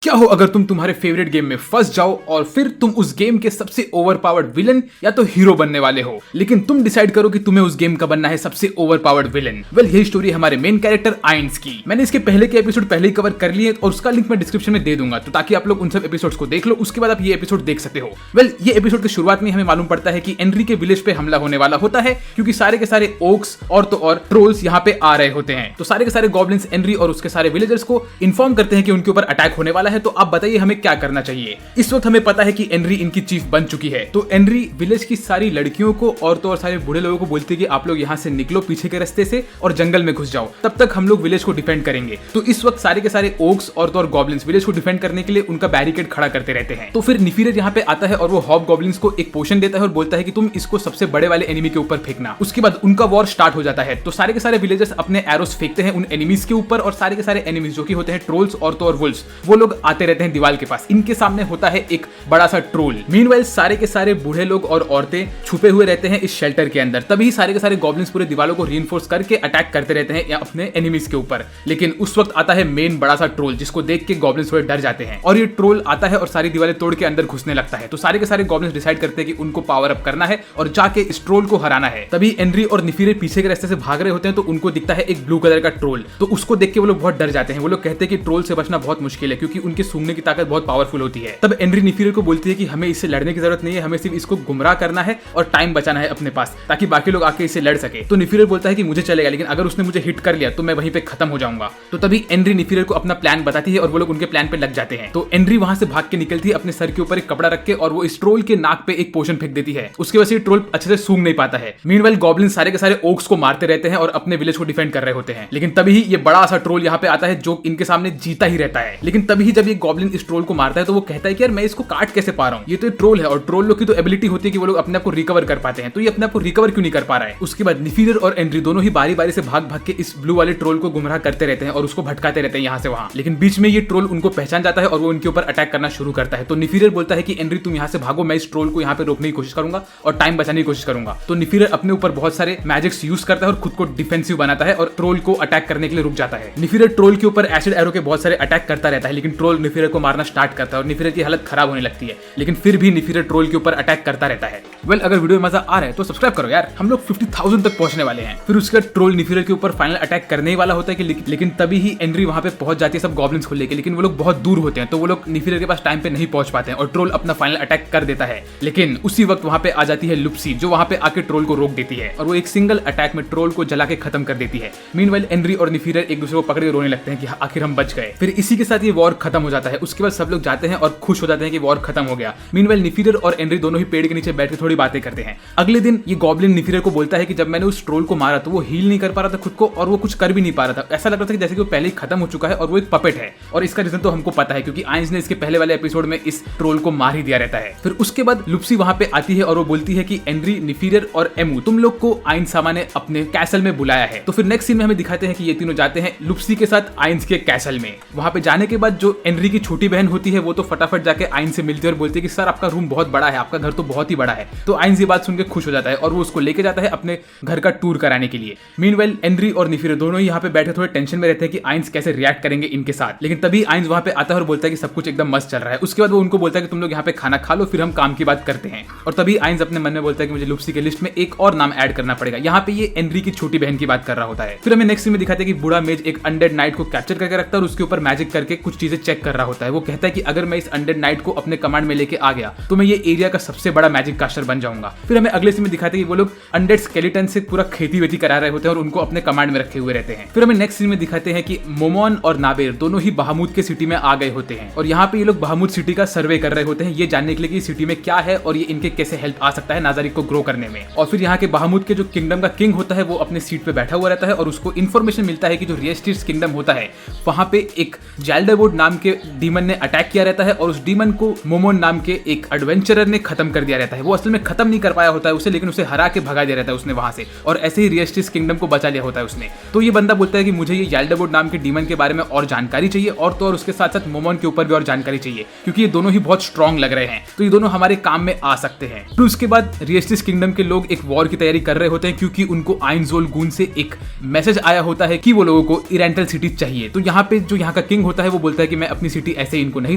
क्या हो अगर तुम तुम्हारे फेवरेट गेम में फंस जाओ और फिर तुम उस गेम के सबसे ओवरपावर्ड विलन या तो हीरो बनने वाले हो, लेकिन तुम डिसाइड करो कि तुम्हें उस गेम का बनना है सबसे ओवरपावर्ड विलन। यही स्टोरी हमारे मेन कैरेक्टर आइंस की। मैंने इसके पहले के एपिसोड पहले ही कवर कर लिए और उसका लिंक मैं डिस्क्रिप्शन में दे दूंगा, तो ताकि आप लोग उन सब एपिसोड्स को देख लो, उसके बाद आप ये एपिसोड देख सकते हो। ये एपिसोड की शुरुआत में हमें मालूम पड़ता है कि एनरी के विलेज पे हमला होने वाला होता है, क्योंकि सारे के सारे ओक्स और तो और ट्रोल्स यहाँ पे आ रहे होते हैं। तो सारे के सारे गॉब्लिन्स एनरी और उसके सारे विलेजर्स को इन्फॉर्म करते हैं कि उनके ऊपर अटैक होने वाला है। तो आप बताइए हमें क्या करना चाहिए। इस वक्त हमें पता है कि एनरी इनकी चीफ बन चुकी है, तो एनरी विलेज की सारी लड़कियों को और तो और सारे बूढ़े लोगों को बोलती है कि आप लोग यहाँ से निकलो पीछे के रास्ते से और जंगल में घुस जाओ, तब तक हम लोग विलेज को डिफेंड करेंगे। तो इस वक्त सारे के सारे ओक्स और तो और गॉब्लिन्स विलेज को डिफेंड करने के लिए उनका बैरिकेड खड़ा करते रहते हैं। तो फिर निफिरेट यहाँ पे आता है और वो हॉब गॉब्लिन्स को एक पोशन देता है और बोलता है कि तुम इसको सबसे बड़े वाले एनिमी के ऊपर फेंकना। उसके बाद उनका वॉर स्टार्ट हो जाता है। तो सारे के सारे विलेजर्स अपने एरोस फेंकते हैं उन एनिमीज के ऊपर और सारे के सारे एनिमीज जो कि होते हैं ट्रोल्स और तो और वुल्व्स, वो लोग आते रहते हैं दीवार के पास। इनके सामने होता है एक बड़ा सा ट्रोल। मीनवाइल सारे के सारे बूढ़े लोग और औरतें छुपे हुए रहते हैं इस शेल्टर के अंदर। तभी सारे के सारे गॉब्लिन्स पूरे दीवारों को रीइंफोर्स करके अटैक करते रहते हैं या अपने एनिमीज के ऊपर। लेकिन उस वक्त आता है मेन बड़ा सा ट्रोल, जिसको देख के गॉब्लिन्स थोड़े डर जाते हैं और ये ट्रोल आता है और सारी दीवारें तोड़ के अंदर घुसने लगता है। तो सारे के सारे गॉब्लिन्स डिसाइड करते हैं कि उनको पावर अप करना है और जाके इस ट्रोल को हराना है। तभी एनरी और निफिरे पीछे के रास्ते से भाग रहे होते हैं, तो उनको दिखता है एक ब्लू कलर का ट्रोल। तो उसको देख के वो लोग बहुत डर जाते हैं। वो लोग कहते हैं कि ट्रोल से बचना बहुत मुश्किल है, क्योंकि उनकी सूंघने की ताकत बहुत पावरफुल होती है। तब एनरी निफिरे को बोलती है कि हमें इससे लड़ने की जरूरत नहीं है, हमें सिर्फ इसको गुमराह करना है और टाइम बचाना है अपने पास, ताकि बाकी लोग आके इससे लड़ सके। तो निफिरे बोलता है कि मुझे चलेगा, लेकिन अगर उसने मुझे हिट कर लिया तो मैं वहीं पे खत्म हो जाऊंगा। तो तभी एनरी निफिरे को अपना प्लान बताती है और वो लोग उनके प्लान पे लग जाते हैं। तो एनरी वहां से भाग के निकलती है अपने सर के ऊपर एक कपड़ा रख के, और वो इस ट्रोल के नाक पे एक पोशन फेंक देती है। उसकी वजह से ट्रोल अच्छे से सूंघ नहीं पाता है। मीनवाइल गॉब्लिन सारे के सारे ओक्स को मारते रहते हैं और अपने विलेज को डिफेंड कर रहे होते हैं। लेकिन तभी ये बड़ा सा ट्रोल यहाँ पे आता है जो इनके सामने जीता ही रहता है। लेकिन तभी जब ये गॉब्लिन इस ट्रोल को मारता है तो वो कहता है कि यार मैं इसको काट कैसे पा रहा हूँ, ये तो ट्रोल है और ट्रोल लोग की तो एबिलिटी होती है कि वो लोग अपने आप को रिकवर कर पाते हैं, तो ये अपने आप को रिकवर क्यों नहीं कर पा रहा है। उसके बाद निफिरे और एनरी दोनों ही बारी बारी से भाग भाग के इस ब्लू वाले ट्रोल को गुमराह करते रहते हैं और उसको भटकाते रहते हैं यहाँ से वहां। लेकिन बीच में ये ट्रोल उनको पहचान जाता है और वो उनके ऊपर अटैक करना शुरू करता है। तो निफिरे बोलता है कि एनरी तुम यहाँ से भागो, मैं इस ट्रोल को यहाँ पे रोकने की कोशिश करूंगा और टाइम बचाने की कोशिश करूंगा। तो निफिरे अपने ऊपर बहुत सारे मैजिक्स यूज करता है और खुद को डिफेंसिव बनाता है और ट्रोल को अटैक करने के लिए रुक जाता है। निफिरे ट्रोल के ऊपर एसिड एरो के बहुत सारे अटैक करता रहता है, लेकिन ट्रोल निफिरे को मारना स्टार्ट करता है और निफिरे की हालत खराब होने लगती है। लेकिन फिर भी निफिरे ट्रोल के ऊपर अटैक करता रहता है। अगर वीडियो में मजा आ रहा है तो सब्सक्राइब करो यार, हम लोग 50,000 तक पहुंचने वाले हैं। फिर उसके बाद ट्रोल निफिरे के ऊपर फाइनल अटैक करने ही वाला होता है कि लेकिन तभी ही एनरी वहां पे पहुंच जाती है सब गॉब्लिन्स को लेके। लेकिन वो लोग बहुत दूर होते हैं, तो वो लोग निफिरे के पास टाइम पे नहीं पहुंच पाते हैं और ट्रोल अपना फाइनल अटैक कर देता है। लेकिन उसी वक्त वहां पे आ जाती है लुप्सी, जो वहां पे आके ट्रोल को रोक देती है और वो एक सिंगल अटैक में ट्रोल को जला के खत्म कर देती है। मीनवाइल एनरी और निफिरे एक दूसरे को पकड़ के रोने लगते हैं कि आखिर हम बच गए। फिर इसी के साथ ये वॉर खत्म हो जाता है। उसके बाद सब लोग जाते हैं और खुश हो जाते हैं कि वॉर खत्म हो गया। मीनवाइल निफिरे और एनरी दोनों ही पेड़ के नीचे बैठ के थोड़ी बातें करते हैं। अगले दिन ये गॉब्लिन निफिरे को बोलता है कि जब मैंने उस ट्रोल को मारा तो वो हील नहीं कर पा रहा था खुद को और वो कुछ कर भी नहीं पा रहा था। ऐसा लग रहा था कि जैसे कि वो पहले ही खत्म हो चुका है और वो एक पपेट है। और इसका रीजन तो हमको पता है, क्योंकि आइंस ने इसके पहले वाले एपिसोड में इस ट्रोल को मार ही दिया रहता है। फिर उसके बाद लुप्सी वहां पे आती है और वो बोलती है कि एनरी, निफिरे और एमू, तुम लोग को आइंस सामा ने अपने कैसल में बुलाया है। तो फिर नेक्स्ट सीन में हमें दिखाते हैं कि ये तीनों जाते हैं लुप्सी के साथ आइंस के कैसल में। वहां पे जाने के बाद जो एनरी की छोटी बहन होती है वो तो फटाफट जाके आइंस से मिलती है और बोलती है कि सर आपका रूम बहुत बड़ा है, आपका घर तो बहुत ही बड़ा है। तो आइंस ये बात सुन के खुश हो जाता है और वो उसको लेके जाता है अपने घर का टूर कराने के लिए। मीनवाइल एनरी और निफिरे दोनों ही यहाँ पे बैठे थोड़े टेंशन में रहते हैं कि आइंस कैसे रिएक्ट करेंगे इनके साथ। लेकिन तभी आइंस वहां पे आता है और बोलता है कि सब कुछ एकदम मस्त चल रहा है। उसके बाद वो उनको बोलता है कि तुम लोग यहाँ पे खाना खा लो, फिर हम काम की बात करते हैं। और तभी आइंस अपने मन में बोलता है कि मुझे लुप्सी के लिस्ट में एक और नाम ऐड करना पड़ेगा। यहाँ पे ये एनरी की छोटी बहन की बात कर रहा होता है। फिर हमें नेक्स्ट सीन में दिखाते हैं कि बूढ़ा मेज एक अनडेड नाइट को कैप्चर करके रखता है और उसके ऊपर मैजिक करके कुछ चीजें चेक कर रहा होता है। वो कहता है कि अगर मैं इस अनडेड नाइट को अपने कमांड में लेके आ गया तो मैं ये एरिया का सबसे बड़ा मैजिक कास्टर बन जाऊंगा। फिर हमें अगले सीन में दिखाते हैं कि वो लोग अनडेड स्केलेटन से पूरा खेती वेती करा रहे होते हैं और उनको अपने कमांड में रखे हुए रहते हैं। फिर हमें नेक्स्ट सीन में दिखाते हैं कि मोमोन और नाबेर दोनों ही बहामूद के सिटी में आ गए होते हैं और यहाँ पे ये लोग बहामूद सिटी का सर्वे कर रहे होते हैं, ये जानने के लिए कि सिटी में क्या है और ये इनके कैसे हेल्प आ सकता है नाजारिक को ग्रो करने में। और फिर यहाँ के बहामूद के जो किंगडम का किंग होता है वो अपने सीट पे बैठा हुआ रहता है और उसको इन्फॉर्मेशन मिलता है कि जो रियस्टिस किंगडम होता है वहां पे एक जैल्डेवुड नाम के डीमन ने अटैक किया रहता है और उस डीमन को मोमोन नाम के एक एडवेंचरर ने खत्म कर दिया रहता है। वो असल में खत्म नहीं कर पाया होता है उसे, लेकिन उसे हरा के भगा दिया रहता है उसने वहां से, और ऐसे ही रियस्टिस किंगडम को बचा लिया होता है उसने। तो ये बंदा बोलता है कि मुझे ये जैल्डेवुड नाम के डीमन के बारे में और जानकारी चाहिए और तो और उसके साथ साथ मोमोन के ऊपर भी और जानकारी चाहिए, क्योंकि ये दोनों ही बहुत स्ट्रॉन्ग लग रहे हैं, तो ये दोनों हमारे काम में आ सकते हैं। फिर उसके बाद रियस्टिस किंगडम के लोग एक वॉर की तैयारी कर रहे होते हैं, क्योंकि उनको आइंजोल गून से एक मैसेज आया होता है कि वो लोगों को इरेंटल सिटी चाहिए। तो यहाँ पे जो यहाँ का किंग होता है वो बोलता है कि मैं मैं अपनी सिटी ऐसे इनको नहीं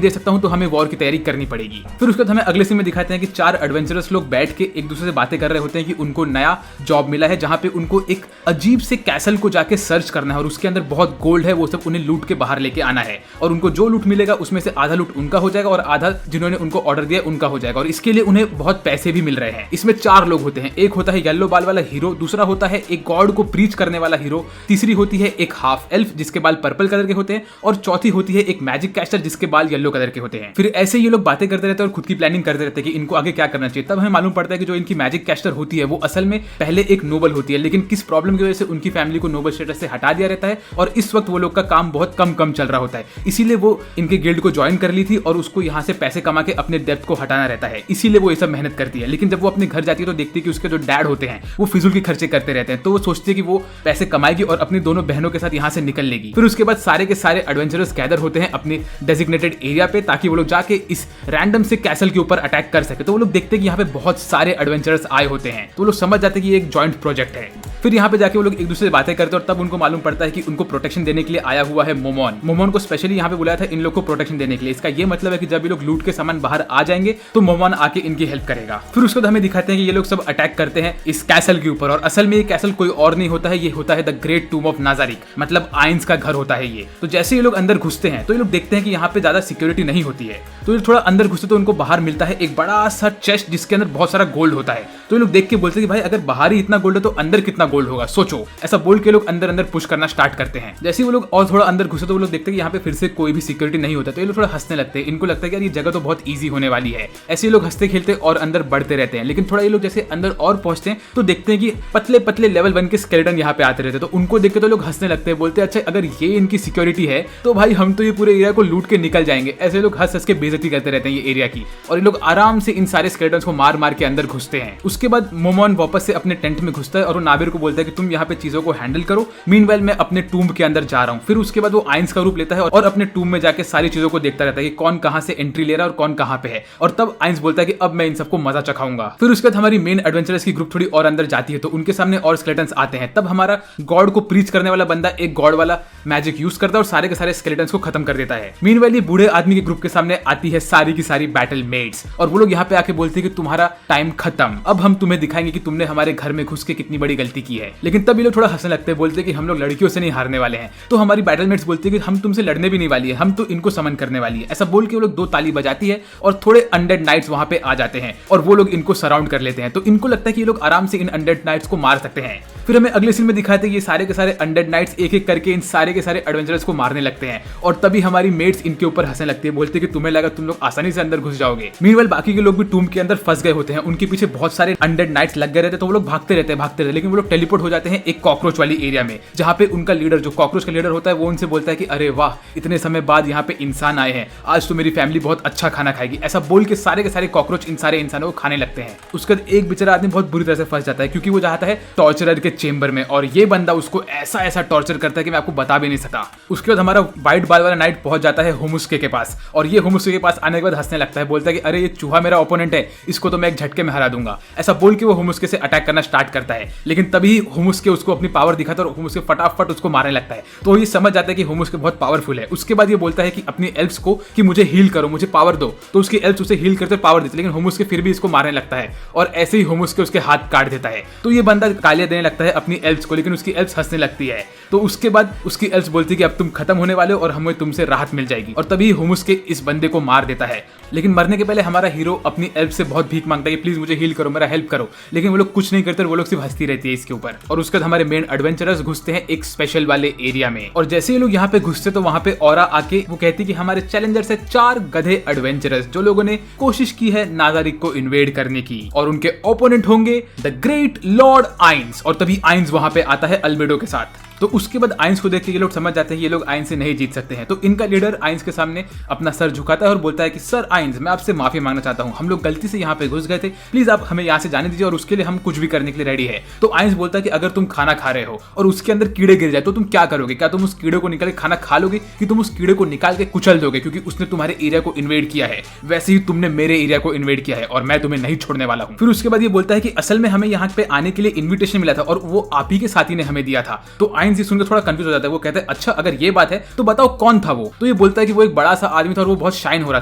दे सकता हूँ, तो हमें वॉर की तैयारी करनी पड़ेगी। फिर उसके बाद हमें अगले सीन में दिखाते हैं कि 4 एडवेंचरस लोग बैठ के एक दूसरे से बातें कर रहे होते हैं कि उनको नया जॉब मिला है जहाँ पे उनको एक अजीब से कैसल को जाके सर्च करना है और उसके अंदर बहुत गोल्ड है, वो सब उन्हें लूट के बाहर लेके आना है और उनको जो लूट मिलेगा उसमें से आधा लूट उनका हो जाएगा और आधा जिन्होंने उनको ऑर्डर दिया उनका हो जाएगा और इसके लिए उन्हें बहुत पैसे भी मिल रहे हैं। इसमें 4 लोग होते हैं, एक होता है येलो बाल वाला हीरो, दूसरा होता है एक गॉड को प्रीच करने वाला हीरो, तीसरी होती है एक हाफ एल्फ जिसके बाल पर्पल कलर के होते हैं और चौथी होती है एक मैजिक कैस्टर जिसके बाल येलो कलर के होते हैं। फिर ऐसे ये लोग बातें करते रहते हैं और खुद की प्लानिंग करते रहते हैं कि इनको आगे क्या करना चाहिए। तब हमें मालूम पड़ता है कि जो इनकी मैजिक कैस्टर होती है वो असल में पहले एक नोबल होती है, लेकिन किस प्रॉब्लम की वजह से उनकी फैमिली को नोबल स्टेटस से हटा दिया रहता है और इस वक्त वो लोग का काम बहुत कम चल रहा होता है, इसीलिए वो इनके गिल्ड को ज्वाइन कर ली थी और उसको यहाँ से पैसे कमा के अपने डेब्ट को हटाना रहता है, इसीलिए वो ये सब मेहनत करती है। लेकिन जब वो अपने घर जाती है तो देखती है कि उसके जो डैड होते हैं वो फिजूल के खर्चे करते रहते हैं, तो वो सोचती है कि वो पैसे कमाएगी और अपनी दोनों बहनों के साथ यहाँ से निकल लेगी। फिर उसके बाद सारे के सारे एडवेंचरर्स गैदर होते हैं अपने डेजिग्नेटेड एरिया पे ताकि वो लोग जाके इस रैंडम से कैसल के ऊपर अटैक कर सके। तो वो लोग देखते हैं कि यहाँ पे बहुत सारे एडवेंचरर्स आए होते हैं, तो वो लोग समझ जाते हैं कि ये एक जॉइंट प्रोजेक्ट है। फिर यहाँ पे जाके वो लोग एक दूसरे से बातें करते हैं और तब उनको मालूम पड़ता है कि उनको प्रोटेक्शन देने के लिए आया हुआ है मोमोन। मोमोन को स्पेशली यहाँ पे बुलाया था इन लोग को प्रोटेक्शन देने के लिए। इसका ये मतलब है कि जब ये लोग लूट के सामान बाहर आ जाएंगे तो मोमोन आके इनकी हेल्प करेगा। फिर उसके बाद हमें दिखाते हैं कि ये लोग सब अटैक करते हैं इस कैसल के ऊपर और असल में ये कैसल कोई और नहीं होता है, ये होता है द ग्रेट टूम ऑफ नाजारिक, मतलब आइंस का घर होता है ये। तो जैसे ये लोग अंदर घुसते हैं तो ये लोग देखते हैं कि यहाँ पे ज्यादा सिक्योरिटी नहीं होती है, तो ये थोड़ा अंदर घुसते तो उनको बाहर मिलता है एक बड़ा सा चेस्ट जिसके अंदर बहुत सारा गोल्ड होता है। तो ये लोग देख के बोलते हैं कि भाई अगर बाहर ही इतना गोल्ड है तो अंदर कितना गोल्ड होगा, सोचो। ऐसा बोल के लोग अंदर अंदर पुश करना स्टार्ट करते हैं। जैसे वो लोग और थोड़ा अंदर घुसे तो वो लोग देखते हैं कि यहाँ पे फिर से कोई भी सिक्योरिटी नहीं होता, तो ये लोग थोड़ा हंसने लगते हैं। इनको लगता है कि यार ये जगह तो बहुत ईजी होने वाली है। ऐसे ये लोग हंसते खेलते और अंदर बढ़ते रहते हैं। लेकिन थोड़ा ये लोग जैसे अंदर और पहुंचते हैं तो देखते हैं कि पतले पतले लेवल 1 के स्केलेटन यहाँ पे आते रहते हैं। तो उनको देख के तो लोग हंसने लगते हैं, बोलते हैं अच्छा अगर ये इनकी सिक्योरिटी है तो भाई हम तो ये पूरे एरिया को लूट के निकल जाएंगे। ऐसे लोग हंस हंस के बेइज्जती करते रहते हैं ये एरिया की और ये लोग आराम से इन सारे स्केलेटन्स को मार मार के अंदर घुसते हैं। उसके बाद मोमोन वापस से अपने टेंट में घुसता है और वो नाबिर को बोलता है कि तुम यहाँ पे चीजों को हैंडल करो, मीनवाइल मैं अपने टूम्ब के अंदर जा रहा हूँ। फिर उसके बाद वो आइंस का रूप लेता है और अपने टूम्ब में जाके सारी चीजों को देखता रहता है कि कौन कहाँ से एंट्री ले रहा है और कौन कहाँ पे है। और तब आइंस बोलता है कि अब मैं इन सबको मजा चखाऊंगा। फिर उसके बाद हमारी मेन एडवेंचरर्स की ग्रुप थोड़ी और अंदर जाती है तो उनके सामने और स्केलेटन्स आते हैं। तब हमारा गॉड को प्रीच करने वाला बंदा एक गॉड वाला मैजिक यूज करता है और सारे के सारे स्केलेटन्स को खत्म कर देता है। मीनवाइल ये बूढ़े आदमी के ग्रुप के सामने आती है सारी की सारी बैटल मेट्स और वो लोग यहाँ पे आके बोलते हैं कि तुम्हारा टाइम खत्म, अब हम तुम्हें दिखाएंगे कि तुमने हमारे घर में घुस के कितनी बड़ी गलती की है। लेकिन तब ये लोग थोड़ा हंसने लगते हैं, बोलते हैं कि हम लोग लड़कियों से नहीं हारने वाले हैं। तो हमारी बैटलमेट्स बोलती है कि हम तुमसे लड़ने भी नहीं वाली है, हम तो इनको समन करने वाली है। ऐसा बोल के वो लोग 2 ताली बजाती है और थोड़े अनडेड नाइट्स वहां पे आ जाते हैं और वो लोग इनको सराउंड कर लेते हैं। तो इनको लगता है कि ये लोग आराम से इन अनडेड नाइट्स को मार सकते हैं। फिर हमें अगले सीन में दिखाते हैं ये सारे के सारे अनडेड नाइट्स एक एक करके इन सारे के सारे एडवेंचरर्स को मारने लगते हैं और तभी हमारी मेट्स इनके ऊपर हंसने लगती है, बोलते हैं कि तुम्हें लगा तुम लोग आसानी से अंदर घुस जाओगे। मीनवाइल बाकी के लोग भी टूम्ब के अंदर फंस गए होते हैं, उनके पीछे बहुत सारे अनडेड नाइट्स लग गए रहते हैं तो वो लोग भागते रहते लेकिन वो लोग टेलीपोर्ट हो जाते हैं एक कॉकरोच वाली एरिया में जहाँ पे उनका लीडर जो कॉकरोच का लीडर होता है वो उनसे बोलता है कि अरे वाह इतने समय बाद यहाँ पे इंसान आए हैं, आज तो मेरी फैमिली बहुत अच्छा खाना खाएगी। ऐसा बोल के सारे कॉकरोच इन सारे इंसानों को खाने लगते हैं। उसके बाद एक बेचारा आदमी बहुत बुरी तरह से फंस जाता है क्योंकि वो जाता है टॉर्चरर के चेंबर में और ये बंदा उसको ऐसा टॉर्चर करता है कि मैं आपको बता भी नहीं सकता। उसके बाद हमारा वाइट बाल वाला नाइट पहुंच जाता है हुमुस्के के पास और ये हुमुस्के के पास आने के बाद हंसने लगता है, बोलता है कि अरे ये चूहा मेरा ओपोनेंट है, इसको तो मैं एक झटके में हरा दूंगा। ऐसा बोल के वो हुमुस्के से अटैक करना स्टार्ट करता है लेकिन तभी हुमुस्के उसको अपनी पावर दिखाता है और हुमुस्के फटाफट उसको मारने लगता है। तो ये समझ जाता है कि हुमुस्के बहुत पावरफुल है। उसके बाद ये बोलता है कि अपनी एल्फ्स को कि मुझे हील करो, मुझे पावर दो। तो उसकी एल्फ्स उसे हील करते पावर देते लेकिन हुमुस्के फिर भी इसको मारने लगता है और ऐसे ही हुमुस्के उसके हाथ काट देता है। तो ये बंदा गालियां देने लगता है अपनी एल्फ्स को लेकिन उसकी एल्फ्स हंसने लगती है। तो उसके बाद उसकी एल्फ्स बोलती है कि अब तुम खत्म होने वाले हो और हमें तुमसे राहत मिल जाएगी और तभी हुमुस्के इस बंदे को मार देता है। लेकिन मरने के पहले हमारा हीरो अपनी एल्फ से बहुत भीख मांगता है कि प्लीज मुझे हील करो, मेरा हेल्प करो, लेकिन वो लोग कुछ नहीं करते और वो लोग सिर्फ हंसती रहती है इसके ऊपर। और उसके बाद हमारे मेन एडवेंचरर्स घुसते हैं एक स्पेशल वाले एरिया में और जैसे ये लोग यहाँ पे घुसते तो वहाँ पे ऑरा आके वो कहती कि हमारे चैलेंजर से 4 गधे एडवेंचरर्स जो लोगों ने कोशिश की है नाजारिक को इन्वेड करने की और उनके ओपोनेंट होंगे द ग्रेट लॉर्ड आइंस। और तभी आइंस वहाँ पे आता है अल्बेडो के साथ। तो उसके बाद आइंस को देख के ये लोग समझ जाते हैं ये लोग आइंस से नहीं जीत सकते हैं। तो इनका लीडर आइंस के सामने अपना सर झुकाता है और बोलता है कि सर आइंस, मैं आपसे माफी मांगना चाहता हूँ, हम लोग गलती से यहाँ पे घुस गए थे, प्लीज आप हमें यहाँ से जाने दीजिए और उसके लिए हम कुछ भी करने के लिए रेडी है। तो आइंस बोलता है कि अगर तुम खाना खा रहे हो और उसके अंदर कीड़े गिर जाए तो तुम क्या करोगे? क्या तुम उस कीड़े को निकाल के खाना खा लोगे कि तुम उस कीड़े को निकाल के कुचल दोगे? क्योंकि उसने तुम्हारे एरिया को इन्वेड किया है, वैसे ही तुमने मेरे एरिया को इन्वेड किया है और मैं तुम्हें नहीं छोड़ने वाला हूँ। फिर उसके बाद ये बोलता है कि असल में हमें यहाँ पे आने के लिए इन्विटेशन मिला था और वो आप ही के साथी ने हमें दिया था। तो आइंस आइंस ये सुनकर थोड़ा कंफ्यूज हो जाता है। वो कहता है अच्छा अगर ये बात है तो बताओ कौन था वो। तो ये बोलता है कि वो एक बड़ा सा आदमी था और वो बहुत शाइन हो रहा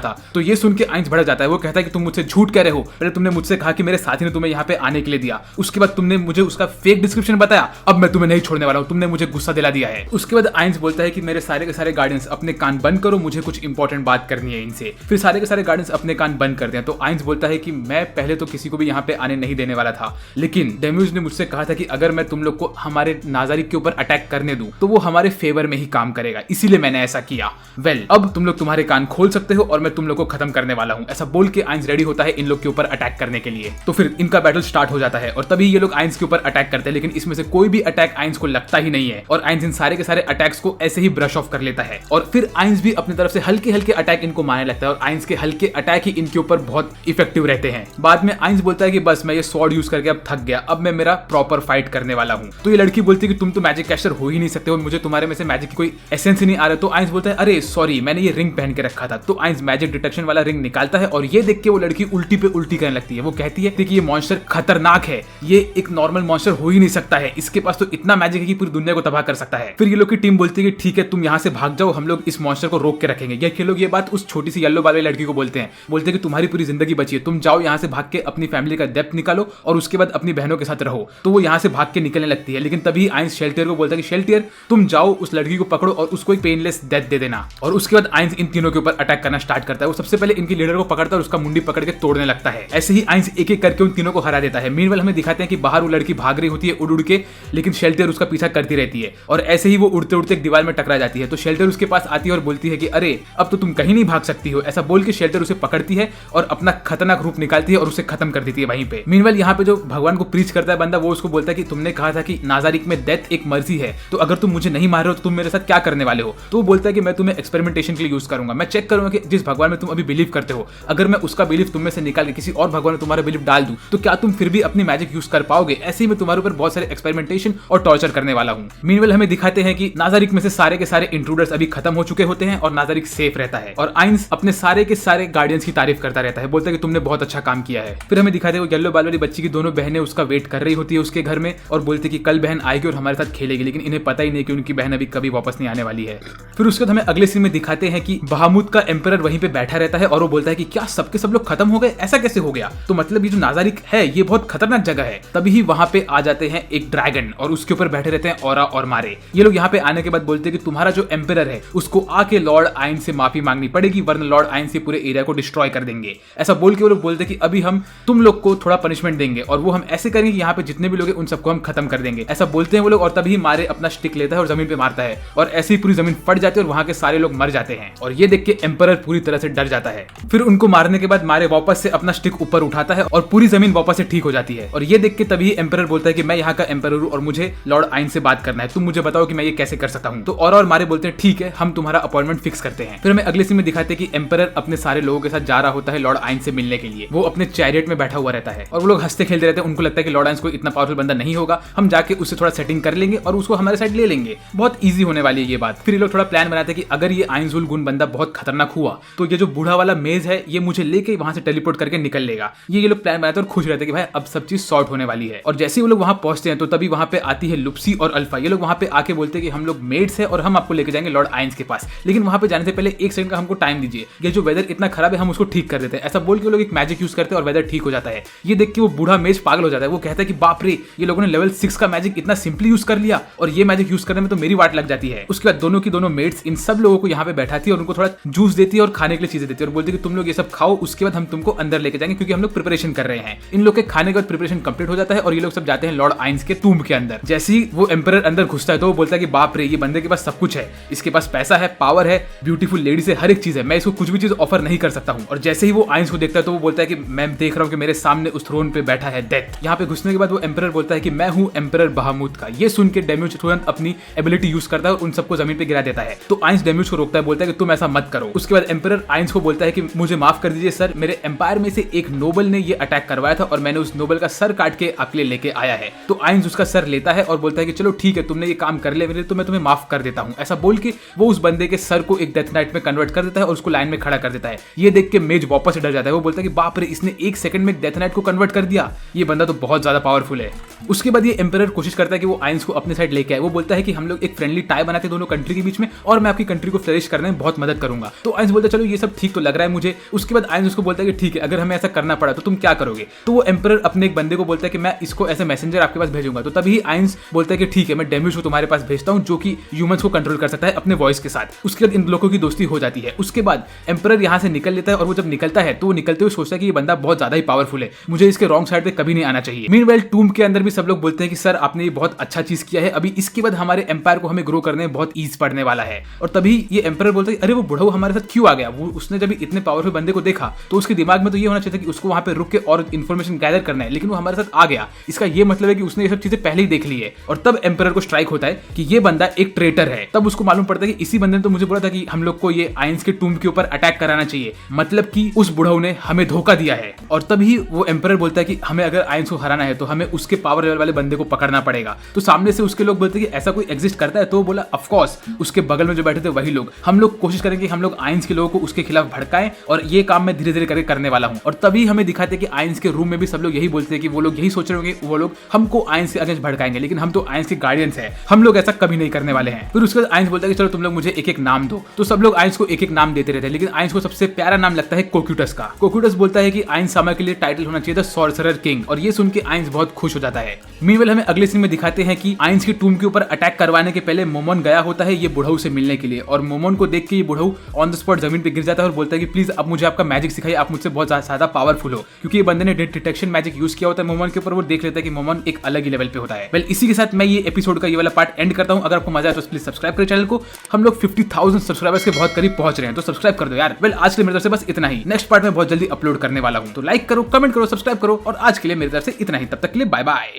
था। तो ये सुन के आइंस भड़क जाता है। वो कहता है कि तुम मुझसे झूठ कह रहे हो, पहले तुमने मुझसे कहा कि मेरे साथी ने तुम्हें यहाँ पे आने के लिए दिया, उसके बाद तुमने मुझे उसका फेक डिस्क्रिप्शन बताया, अब मैं तुम्हें नहीं छोड़ने वाला हूँ, तुमने मुझे गुस्सा दिला दिया है। उसके बाद आइंस बोलता है कि मेरे सारे के सारे गार्डियंस अपने कान बंद करो, मुझे कुछ इंपॉर्टेंट बात करनी है इनसे। फिर सारे के सारे गार्डियंस अपने कान बंद करते हैं। तो आइंस बोलता है कि मैं पहले तो किसी को भी यहाँ पे आने नहीं देने वाला था, लेकिन डेम्यूज ने मुझसे कहा था कि अगर मैं तुम लोग को हमारे नाज़ारिक के ऊपर अटैक करने दूं तो वो हमारे फेवर में ही काम करेगा, इसीलिए मैंने ऐसा किया। वेल, अब तुम लोग तुम्हारे कान खोल सकते हो और मैं तुम लोग को खत्म करने वाला हूँ। ऐसा बोल के आइंस रेडी होता है इन लोग के ऊपर अटैक करने के लिए। तो फिर इनका बैटल स्टार्ट हो जाता है और तभी ये लोग आइंस के ऊपर अटैक करते हैं, लेकिन इसमें से कोई भी अटैक आइंस को लगता ही नहीं है और आइंस इन सारे के सारे अटैक्स को ऐसे ही ब्रश ऑफ कर लेता है। और फिर आइंस भी अपनी तरफ से हल्के हल्के अटैक इनको मारने लगता है और आइंस के हल्के अटैक ही इनके ऊपर बहुत इफेक्टिव रहते हैं। बाद में आइंस बोलता है कि बस मैं ये स्वॉर्ड यूज करके अब थक गया, अब मैं मेरा प्रॉपर फाइट करने वाला हूँ। तो ये लड़की बोलती है कि तुम तो मैजिक कैस्टर हो ही नहीं सकते हो, मुझे तुम्हारे में से मैजिक की कोई एसेंस ही नहीं आ रहा। तो आइंस बोलता है अरे सॉरी, मैंने ये रिंग पहन के रखा था। तो आइंस मैजिक डिटेक्शन वाला रिंग निकालता है और ये देख के वो लड़की उल्टी पे उल्टी करने लगती है। वो कहती है कि ये मॉन्स्टर खतरनाक है, ये एक नॉर्मल मॉन्स्टर हो ही नहीं सकता है, इसके पास तो इतना मैजिक है कि पूरी दुनिया को तबाह कर सकता है। फिर ये लोग की टीम बोलती है कि ठीक है तुम यहाँ से भाग जाओ, हम लोग इस मॉन्स्टर को रोक के रखेंगे। ये लोग ये बात उस छोटी सी येलो वाली लड़की को बोलते हैं कि तुम्हारी पूरी जिंदगी बची है, तुम जाओ यहाँ से भाग के अपनी फैमिली का डेप्थ निकालो और उसके बाद अपनी बहनों के साथ रहो। तो वो यहाँ से भाग के निकलने लगती है, लेकिन तभी आइंस शेल्टियर को बोलता है कि शेल्टियर तुम जाओ उस लड़की को पकड़ो और उसको एक पेनलेस डेथ दे देना। और उसके बाद आइंस इन तीनों के ऊपर अटैक करना स्टार्ट करता है। वो सबसे पहले इनकी लीडर को पकड़ता है और उसका मुंडी पकड़ के तोड़ने लगता है। ऐसे ही आइंस एक एक करके उन तीनों को हरा देता है। मीनवाइल हमें दिखाते हैं कि बाहर वो लड़की भाग रही होती है उड़ उड़ के, लेकिन शेल्टियर उसका पीछा करती रहती है और ऐसे ही वो उड़ते उड़ते एक दीवार में टकरा जाती है। तो शेल्टियर उसके पास आती है और बोलती है कि अरे अब तो तुम कहीं नहीं भाग सकती हो। ऐसा बोल के शेल्टियर उसे पकड़ती है और अपना खतरनाक रूप निकालती है और उसे खत्म कर देती है वहीं पे। मीनवाइल यहाँ पे जो भगवान को प्रीच करता है बंदा, वो उसको बोलता है कि तुमने कहा था कि नाज़ारिक में डेथ एक मर्जी है, तो अगर तुम मुझे नहीं मार रहे हो तो तुम मेरे साथ क्या करने वाले हो। तो वो बोलता है कि मैं तुम्हें एक्सपेरिमेंटेशन के लिए यूज करूंगा, मैं चेक करूंगा कि जिस भगवान में तुम अभी बिलीव करते हो, अगर मैं उसका बिलीफ तुम में से निकाल के किसी और भगवान में तुम्हारा बिलीफ डाल दूं तो क्या तुम फिर भी अपनी मैजिक यूज कर पाओगे। ऐसे ही मैं तुम्हारे ऊपर बहुत सारे एक्सपेरिमेंटेशन और टॉर्चर करने वाला हूँ। मीनवाइल हमें दिखाते हैं कि नाज़ारिक में से सारे के सारे इंट्रूडर्स अभी खत्म हो चुके होते हैं और नाज़ारिक सेफ रहता है और आइंस अपने सारे के सारे गार्डियंस की तारीफ करता रहता है, बोलता है कि तुमने बहुत अच्छा काम किया है। फिर हमें दिखाते हैं वो येलो बाल वाली बच्ची की दोनों बहनें उसका वेट कर रही होती है उसके घर में और बोलते कि कल बहन आएगी और हमारे साथ खेलेगी, लेकिन इन्हें पता ही नहीं कि उनकी बहन अभी कभी वापस नहीं आने वाली है। फिर उसके बाद हमें अगले सीन में दिखाते हैं कि बहामुत का एम्परर वहीं पे बैठा रहता है और वो बोलता है कि क्या सबके सब लोग खत्म हो गए, ऐसा कैसे हो गया। तो मतलब ये जो नाज़ारिक है ये बहुत खतरनाक जगह है। तभी वहां पे आ जाते हैं एक ड्रैगन और उसके ऊपर बैठे रहते हैं औरा और मारे। ये लोग यहाँ पे आने के बाद बोलते हैं कि तुम्हारा जो एम्परर है उसको आके लॉर्ड आइंस से माफी मांगनी पड़ेगी, वरना लॉर्ड आइंस पूरे एरिया को डिस्ट्रॉय कर देंगे। ऐसा बोल के वो लोग बोलते हैं कि अभी हम तुम लोग को थोड़ा पनिशमेंट देंगे और वो हम ऐसे करेंगे कि यहाँ पे जितने भी लोग हैं उन सबको हम खत्म कर देंगे। ऐसा बोलते हैं वो लोग और तभी मारे अपना स्टिक लेता है और जमीन पे मारता है और ऐसे ही पूरी जमीन फट जाती है और वहां के सारे लोग मर जाते हैं। और ये देख के एम्परर पूरी तरह से डर जाता है। फिर उनको मारने के बाद मारे वापस से अपना स्टिक ऊपर उठाता है और पूरी जमीन वापस से ठीक हो जाती है। और ये देख के तभी एम्परर बोलता है कि मैं यहाँ का एम्परर हूँ और मुझे लॉर्ड आइंस से बात करना है, तुम मुझे बताओ कि मैं ये कैसे कर सकता हूँ। तो और मारे बोलते हैं ठीक है, हम तुम्हारा अपॉइंटमेंट फिक्स करते हैं। फिर हमें अगले सीन में दिखाते हैं कि एम्परर अपने सारे लोगों के साथ जा रहा होता है लॉर्ड आइंस से मिलने के लिए। वो अपने चैरियट में बैठा हुआ रहता है और वो लोग हंसते खेलते रहते हैं। उनको लगता है कि लॉर्ड आइंस कोई इतना पावरफुल बंदा नहीं होगा, हम जाके उससे थोड़ा सेटिंग कर लेंगे और उसको हमारे साइड ले लेंगे, बहुत ईजी होने वाली है ये बात। फिर ये लोग थोड़ा प्लान बनाते हैं कि अगर ये आइंसुल गुन बंदा बहुत खतरनाक हुआ तो ये जो बूढ़ा वाला मेज है ये मुझे लेके वहां से टेलीपोर्ट करके निकल लेगा। ये लोग प्लान बनाते हैं और खुश रहते हैं कि भाई अब सब चीज सॉर्ट होने वाली है। और जैसे ही वो लोग वहां पहुंचते हैं तो तभी वहां पे आती है लुप्सी और अल्फा। ये लोग वहां पे आके बोलते हैं कि हम लोग मेड्स है और हम आपको लेके जाएंगे लॉर्ड आइंस के पास, लेकिन वहां पे जाने से पहले एक सेकंड का हमको टाइम दीजिए, ये जो वेदर इतना खराब है हम उसको ठीक कर देते हैं। ऐसा बोल के वो लोग एक मैजिक यूज करते हैं और वेदर ठीक हो जाता है। ये देख के वो बूढ़ा मेज पागल हो जाता है। वो कहता है कि बाप रे, ये लोगों ने लेवल 6 का मैजिक इतना सिंपली यूज कर लिया और ये मैजिक यूज करने में तो मेरी वाट लग जाती है। उसके बाद दोनों की दोनों मेड्स इन सब लोगों को यहाँ पे बैठाती है और उनको थोड़ा जूस देती है और खाने के लिए चीजें देती है और बोलती है कि तुम लोग ये सब खाओ, उसके बाद हम तुमको अंदर लेके जाएंगे क्योंकि हम लोग प्रिपरेशन कर रहे हैं। इन लोग के खाने के बाद प्रिपरेशन कंप्लीट हो जाता है और ये लोग सब जाते हैं लॉर्ड आइंस के टूम्ब के अंदर। जैसे ही वो एम्परर अंदर घुसता है तो वो बोलता है कि बाप रे, ये बंदे के पास सब कुछ है, इसके पास पैसा है, पावर है, ब्यूटीफुल लेडीज है, हर एक चीज है, मैं इसको कुछ भी चीज ऑफर नहीं कर सकता हूँ। और जैसे ही वो आइंस को देखता है तो वो बोलता है कि मैं देख रहा हूँ कि मेरे सामने उस थ्रोन पे बैठा है डेथ। यहाँ पे घुसने के बाद वो एम्परर बोलता है कि मैं हूँ एम्परर बहामुत का। ये सुन के डेम्यूज तुरंत अपनी एबिलिटी यूज करता है और उन सबको जमीन पे गिरा देता है। तो आइंस डेम्यूज को रोकता है, बोलता है कि तुम ऐसा मत करो। उसके बाद एम्परर आइंस को बोलता है कि मुझे माफ कर दीजिए सर, मेरे एम्पायर में से एक नोबल ने ये अटैक करवाया था और मैंने उस नोबल का सर काट के आपके लिए लेके आया है। तो आइंस उसका सर लेता है और बोलता है कि चलो ठीक है, तुमने ये काम कर लिया मेरे लिए, तो मैं तुम्हें माफ कर देता हूँ। ऐसा बोल के वो उस बंदे के सर को एक डेथ नाइट में कन्वर्ट कर देता है और उसको लाइन में खड़ा कर देता है। ये देख के मेज वापस से डर जाता है। वो बोलता है कि बाप रे, इसने एक सेकंड में डेथ नाइट को कन्वर्ट कर दिया, ये बंदा तो बहुत ज्यादा पावरफुल है। उसके बाद ये एम्परर कोशिश करता है कि वो आइंस को अपने साइड लेके आए। वो बोलता है कि हम लोग एक फ्रेंडली टाई बनाते हैं दोनों कंट्री के बीच में और मैं आपकी कंट्री को फ्लरिश करने में बहुत मदद करूंगा। तो आइंस बोलता है चलो ये सब ठीक तो लग रहा है मुझे। उसके बाद आइंस उसको बोलता है कि ठीक है, अगर हमें ऐसा करना पड़ा तो तुम क्या करोगे। तो वो एम्परर अपने एक बंदे को बोलता है कि मैं इसको ऐसे मैसेंजर आपके पास भेजूंगा। तो तभी आइंस बोलता है कि ठीक है, मैं डेम्यूज को तुम्हारे पास भेजता हूं जो कि ह्यूमंस को कंट्रोल कर सकता है अपने वॉइस के साथ। उसके बाद इन लोगों की दोस्ती हो जाती है। उसके बाद एम्परर यहाँ से निकल लेता है और वो जब निकलता है तो वो निकलते हुए सोचता है कि ये बंदा बहुत ज्यादा ही पावरफुल है, मुझे इसके रॉन्ग साइड पे कभी नहीं आना चाहिए। मीनवाइल टूम्ब के अंदर भी सब लोग बोलते हैं कि सर आपने ये बहुत अच्छा चीज किया है, अभी इसके बाद हमारे एम्पायर को हमें ग्रो करने में बहुत ईज पड़ने वाला है। और तभी ये एम्परर बोलता है अरे वो बुढ़ऊ हमारे साथ क्यों आ गया। वो उसने जब इतने पावरफुल बंदे को देखा तो उसके दिमाग में तो ये होना चाहिए था कि उसको वहां पे रुक के और इन्फॉर्मेशन गैदर करना है, लेकिन वो हमारे साथ आ गया। इसका ये मतलब है कि उसने ये सब चीजें पहले ही देख ली है। और तब एम्परर को स्ट्राइक होता है कि ये बंदा एक ट्रेटर है। तब उसको मालूम पड़ता है कि इसी बंदे ने तो मुझे बोला था कि हम लोग को ये आइंस के टूम्ब के ऊपर अटैक कराना चाहिए, मतलब कि उस बुढ़ऊ ने हमें धोखा दिया है। और तभी वो एम्परर बोलता है कि हमें अगर आइंस को हराना है तो हमें उसके पावर लेवल वाले बंदे को पकड़ना पड़ेगा। तो सामने से उसके लोग बोलते हैं कि ऐसा कोई एग्जिस्ट करता है। तो वो बोला ऑफ कोर्स, उसके बगल में जो बैठे थे वही लोग। हम लोग कोशिश करेंगे हम लोग आइंस के लोगों को उसके खिलाफ भड़काएं और ये काम मैं धीरे धीरे करके करने वाला हूं। और तभी हमें दिखाते हैं कि आइंस के रूम में भी सब लोग यही बोलते हैं कि वो लोग यही सोच रहे होंगे वो लोग हमको आइंस के अगेंस्ट भड़काएंगे, लेकिन हम तो आइंस के गार्डियंस हैं, हम लोग ऐसा कभी नहीं करने वाले हैं। फिर उसके बाद आइंस बोलता है कि चलो तुम लोग मुझे एक एक नाम दो। तो सब लोग आइंस को एक एक नाम देते रहते हैं, लेकिन आइंस को सबसे प्यारा नाम लगता है कोक्यूटस का। कोक्यूटस बोलता है कि आइंस सामा के लिए टाइटल होना चाहिए था सॉर्सरर किंग, और ये सुन के आइंस बहुत खुश हो जाता है। मीनवेल हमें अगले सीन में दिखाते हैं कि आइंस की टूम्ब के ऊपर अटैक करवाने के पहले मोमोन गया होता है ये बुढ़ऊ से मिलने के लिए, और मोमोन को देख के ये बुढ़ऊ ऑन द स्पॉट जमीन पे गिर जाता है और बोलता है कि प्लीज अब मुझे आपका मैजिक सिखाइए, आप मुझसे बहुत ज्यादा पावरफुल हो। क्योंकि ये बंदे ने डिटेक्शन मैजिक यूज किया होता है मोमोन के ऊपर, वो देख लेता है कि मोमोन एक अलग ही लेवल पे होता है। वेल इसी के साथ मैं ये एपिसोड का ये वाला पार्ट एंड करता हूं। अगर आपको मजा आया तो प्लीज सब्सक्राइब करें चैनल को। हम लोग 50,000 सब्सक्राइबर्स के बहुत करीब पहुंच रहे हैं, तो सब्सक्राइब कर दो यार। वेल आज के लिए मेरी तरफ से बस इतना ही। नेक्स्ट पार्ट में बहुत जल्दी अपलोड करने वाला हूं, तो लाइक करो, कमेंट करो, सब्सक्राइब करो, और आज के लिए मेरी तरफ से इतना ही। तब तक के लिए बाय बाय।